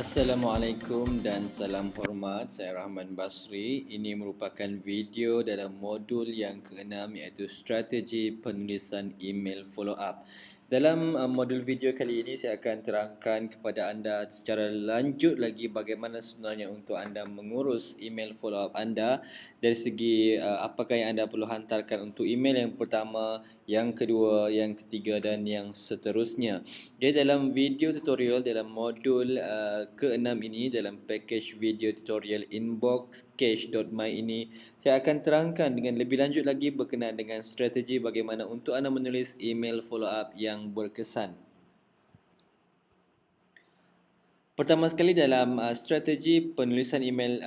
Assalamualaikum dan salam hormat. Saya Rahman Basri. Ini merupakan video dalam modul yang ke-6 iaitu strategi penulisan email follow up. Dalam modul video kali ini saya akan terangkan kepada anda secara lanjut lagi bagaimana sebenarnya untuk anda mengurus email follow up anda dari segi apakah yang anda perlu hantarkan untuk email yang pertama, yang kedua, yang ketiga dan yang seterusnya. Jadi dalam video tutorial dalam modul ke-6 ini dalam package video tutorial inboxcache.my ini saya akan terangkan dengan lebih lanjut lagi berkenaan dengan strategi bagaimana untuk anda menulis email follow up yang berkesan. Pertama sekali dalam strategi penulisan email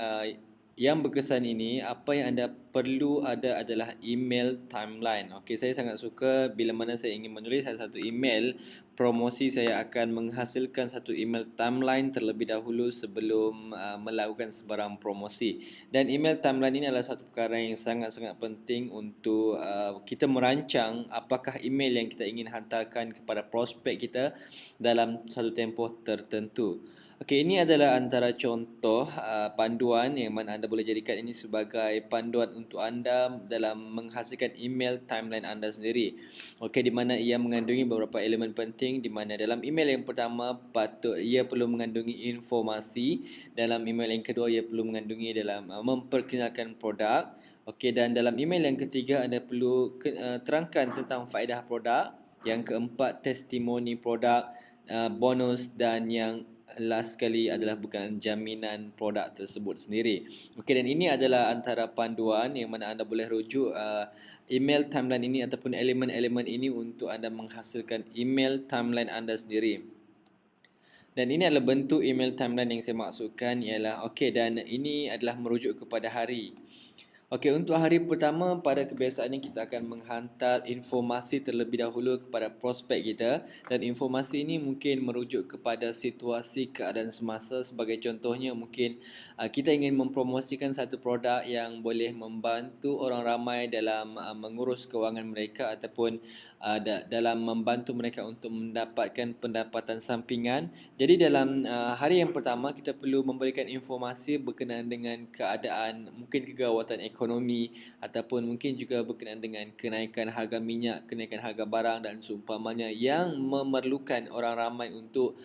yang berkesan ini, apa yang anda perlu ada adalah email timeline. Okey, saya sangat suka bila mana saya ingin menulis satu email promosi, saya akan menghasilkan satu email timeline terlebih dahulu sebelum melakukan sebarang promosi. Dan email timeline ini adalah satu perkara yang sangat-sangat penting untuk kita merancang apakah email yang kita ingin hantarkan kepada prospek kita dalam satu tempoh tertentu. Okey, ini adalah antara contoh panduan yang mana anda boleh jadikan ini sebagai panduan untuk anda dalam menghasilkan email timeline anda sendiri. Okey, di mana ia mengandungi beberapa elemen penting, di mana dalam email yang pertama ia perlu mengandungi informasi, dalam email yang kedua ia perlu mengandungi dalam memperkenalkan produk. Okey, dan dalam email yang ketiga anda perlu terangkan tentang faedah produk, yang keempat testimoni produk, bonus, dan yang last sekali adalah bukan jaminan produk tersebut sendiri. Okey, dan ini adalah antara panduan yang mana anda boleh rujuk email timeline ini ataupun elemen-elemen ini untuk anda menghasilkan email timeline anda sendiri. Dan ini adalah bentuk email timeline yang saya maksudkan ialah okey, dan ini adalah merujuk kepada hari. Okey, untuk hari pertama pada kebiasaannya kita akan menghantar informasi terlebih dahulu kepada prospek kita, dan informasi ini mungkin merujuk kepada situasi keadaan semasa. Sebagai contohnya mungkin kita ingin mempromosikan satu produk yang boleh membantu orang ramai dalam mengurus kewangan mereka ataupun dalam membantu mereka untuk mendapatkan pendapatan sampingan. Jadi dalam hari yang pertama kita perlu memberikan informasi berkenaan dengan keadaan mungkin kegawatan ekonomi ataupun mungkin juga berkenaan dengan kenaikan harga minyak, kenaikan harga barang dan seumpamanya yang memerlukan orang ramai untuk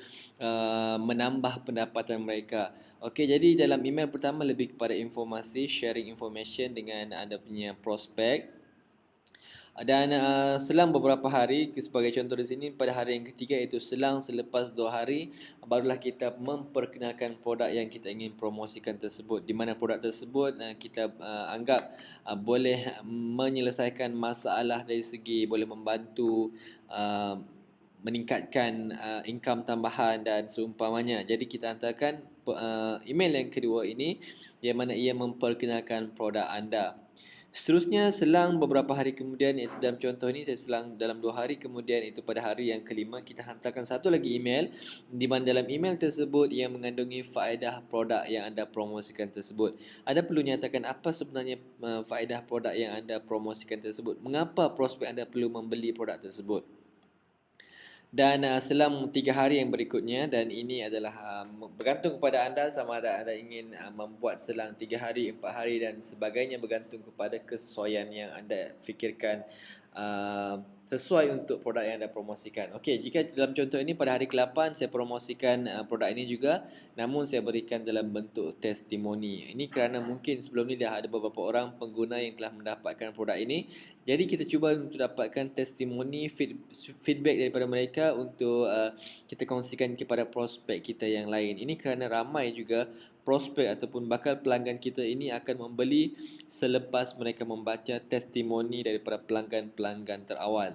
menambah pendapatan mereka. Okey, jadi dalam email pertama lebih kepada informasi, sharing information dengan anda punya prospek. Dan selang beberapa hari, sebagai contoh di sini pada hari yang ketiga, iaitu selang selepas 2 hari, barulah kita memperkenalkan produk yang kita ingin promosikan tersebut, di mana produk tersebut kita anggap boleh menyelesaikan masalah dari segi boleh membantu meningkatkan income tambahan dan seumpamanya. Jadi kita hantarkan email yang kedua ini yang mana ia memperkenalkan produk anda. Seterusnya selang beberapa hari kemudian, iaitu dalam contoh ini saya selang dalam 2 hari kemudian, itu pada hari yang kelima, kita hantarkan satu lagi email di mana dalam email tersebut yang mengandungi faedah produk yang anda promosikan tersebut. Anda perlu nyatakan apa sebenarnya faedah produk yang anda promosikan tersebut, mengapa prospek anda perlu membeli produk tersebut. Dan selang 3 hari yang berikutnya, dan ini adalah bergantung kepada anda sama ada anda ingin membuat selang 3 hari, 4 hari dan sebagainya, bergantung kepada kesesuaian yang anda fikirkan sesuai untuk produk yang anda promosikan. Okey, jika dalam contoh ini pada hari ke-8 saya promosikan produk ini juga, namun saya berikan dalam bentuk testimoni. Ini kerana mungkin sebelum ni dah ada beberapa orang pengguna yang telah mendapatkan produk ini. Jadi kita cuba untuk dapatkan testimoni, feedback daripada mereka untuk kita kongsikan kepada prospek kita yang lain. Ini kerana ramai juga prospek ataupun bakal pelanggan kita ini akan membeli selepas mereka membaca testimoni daripada pelanggan-pelanggan terawal.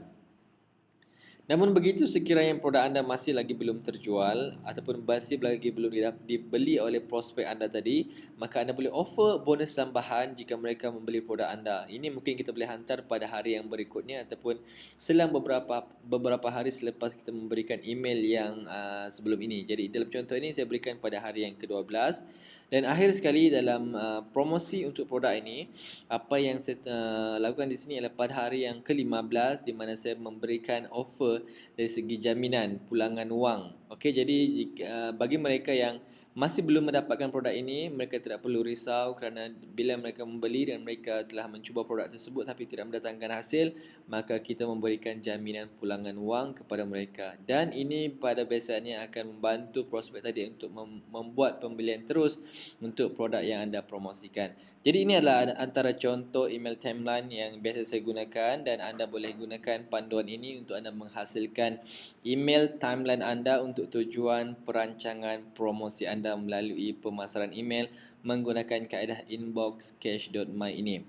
Namun begitu, sekiranya produk anda masih lagi belum terjual ataupun masih lagi belum dibeli oleh prospek anda tadi, maka anda boleh offer bonus tambahan jika mereka membeli produk anda. Ini mungkin kita boleh hantar pada hari yang berikutnya ataupun selang beberapa hari selepas kita memberikan email yang sebelum ini. Jadi dalam contoh ini saya berikan pada hari yang ke-12. Dan akhir sekali dalam promosi untuk produk ini, apa yang saya lakukan di sini adalah pada hari yang ke-15 di mana saya memberikan offer dari segi jaminan pulangan wang. Okey, jadi bagi mereka yang masih belum mendapatkan produk ini, mereka tidak perlu risau kerana bila mereka membeli dan mereka telah mencuba produk tersebut tapi tidak mendatangkan hasil, maka kita memberikan jaminan pulangan wang kepada mereka. Dan ini pada biasanya akan membantu prospek tadi untuk membuat pembelian terus untuk produk yang anda promosikan. Jadi ini adalah antara contoh email timeline yang biasa saya gunakan, dan anda boleh gunakan panduan ini untuk anda menghasilkan email timeline anda untuk tujuan perancangan promosi anda melalui pemasaran email menggunakan kaedah inboxcash.my ini.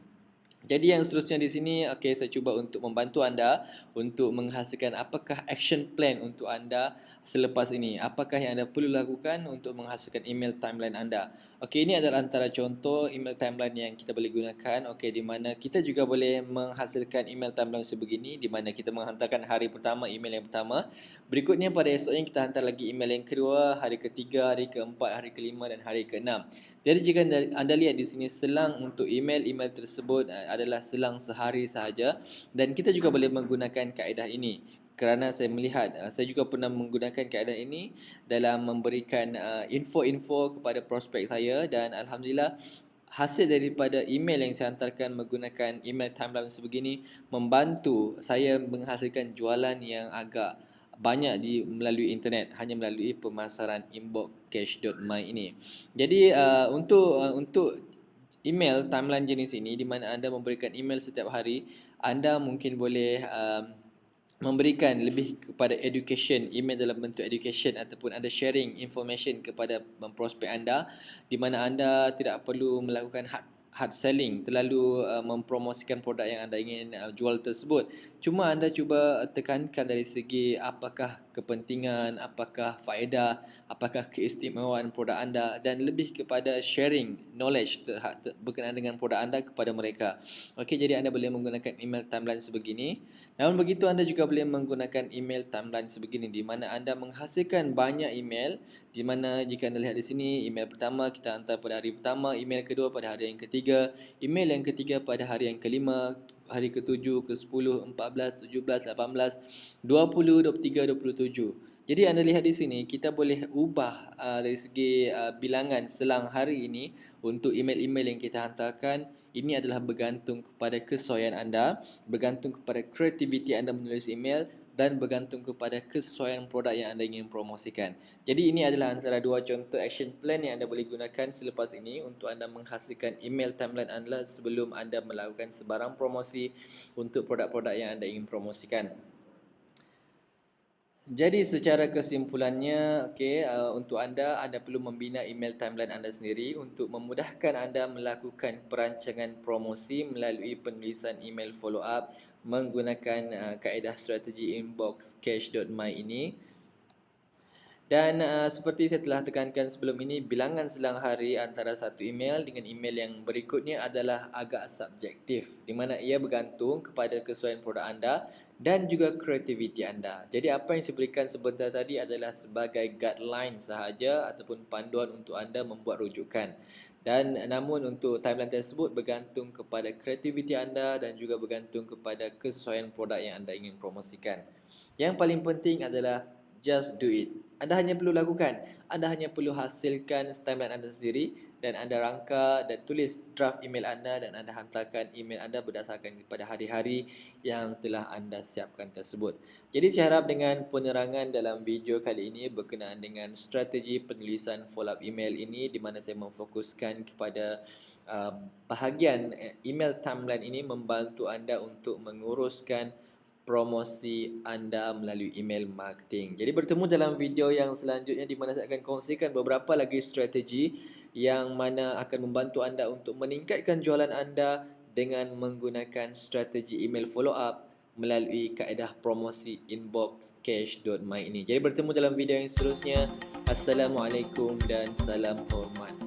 Jadi yang seterusnya di sini, saya cuba untuk membantu anda untuk menghasilkan apakah action plan untuk anda selepas ini. Apakah yang anda perlu lakukan untuk menghasilkan email timeline anda. Ini adalah antara contoh email timeline yang kita boleh gunakan. Di mana kita juga boleh menghasilkan email timeline sebegini, di mana kita menghantarkan hari pertama, email yang pertama. Berikutnya pada esoknya kita hantar lagi email yang kedua, hari ketiga, hari keempat, hari kelima dan hari keenam. Jadi jika anda lihat di sini, selang untuk email tersebut adalah selang sehari sahaja, dan kita juga boleh menggunakan kaedah ini. Kerana saya melihat, saya juga pernah menggunakan kaedah ini dalam memberikan info-info kepada prospek saya, dan alhamdulillah hasil daripada email yang saya hantarkan menggunakan email timeline sebegini membantu saya menghasilkan jualan yang agak banyak melalui internet, hanya melalui pemasaran inboxcash.my ini. Jadi untuk email timeline jenis ini, di mana anda memberikan email setiap hari, anda mungkin boleh memberikan lebih kepada education, email dalam bentuk education, ataupun anda sharing information kepada prospek anda, di mana anda tidak perlu melakukan hard selling, terlalu mempromosikan produk yang anda ingin jual tersebut. Cuma anda cuba tekankan dari segi apakah kepentingan, apakah faedah, apakah keistimewaan produk anda, dan lebih kepada sharing knowledge berkenaan dengan produk anda kepada mereka. Jadi anda boleh menggunakan email timeline sebegini. Namun begitu, anda juga boleh menggunakan email timeline sebegini, di mana anda menghasilkan banyak email, di mana jika anda lihat di sini, email pertama kita hantar pada hari pertama, email kedua pada hari yang ketiga, email yang ketiga pada hari yang kelima, hari ke-7, ke-10, 14, 17, 18, 20, 23, 27. Jadi anda lihat di sini, kita boleh ubah dari segi bilangan selang hari ini untuk email-email yang kita hantarkan. Ini adalah bergantung kepada kesesuaian anda, bergantung kepada kreativiti anda menulis email, dan bergantung kepada kesesuaian produk yang anda ingin promosikan. Jadi ini adalah antara dua contoh action plan yang anda boleh gunakan selepas ini untuk anda menghasilkan email timeline anda sebelum anda melakukan sebarang promosi untuk produk-produk yang anda ingin promosikan. Jadi secara kesimpulannya, untuk anda perlu membina email timeline anda sendiri untuk memudahkan anda melakukan perancangan promosi melalui penulisan email follow up menggunakan kaedah strategi inboxcash.my ini. Dan seperti saya telah tekankan sebelum ini, bilangan selang hari antara satu email dengan email yang berikutnya adalah agak subjektif, di mana ia bergantung kepada kesesuaian produk anda dan juga kreativiti anda. Jadi apa yang saya berikan sebentar tadi adalah sebagai guideline sahaja ataupun panduan untuk anda membuat rujukan. Dan namun untuk timeline tersebut bergantung kepada kreativiti anda dan juga bergantung kepada kesesuaian produk yang anda ingin promosikan. Yang paling penting adalah just do it. Anda hanya perlu lakukan. Anda hanya perlu hasilkan timeline anda sendiri, dan anda rangka dan tulis draft email anda, dan anda hantarkan email anda berdasarkan kepada hari-hari yang telah anda siapkan tersebut. Jadi saya harap dengan penerangan dalam video kali ini berkenaan dengan strategi penulisan follow up email ini, di mana saya memfokuskan kepada bahagian email timeline ini membantu anda untuk menguruskan promosi anda melalui email marketing. Jadi bertemu dalam video yang selanjutnya, di mana saya akan kongsikan beberapa lagi strategi yang mana akan membantu anda untuk meningkatkan jualan anda dengan menggunakan strategi email follow up melalui kaedah promosi inboxcash.my ini. Jadi bertemu dalam video yang seterusnya. Assalamualaikum dan salam hormat.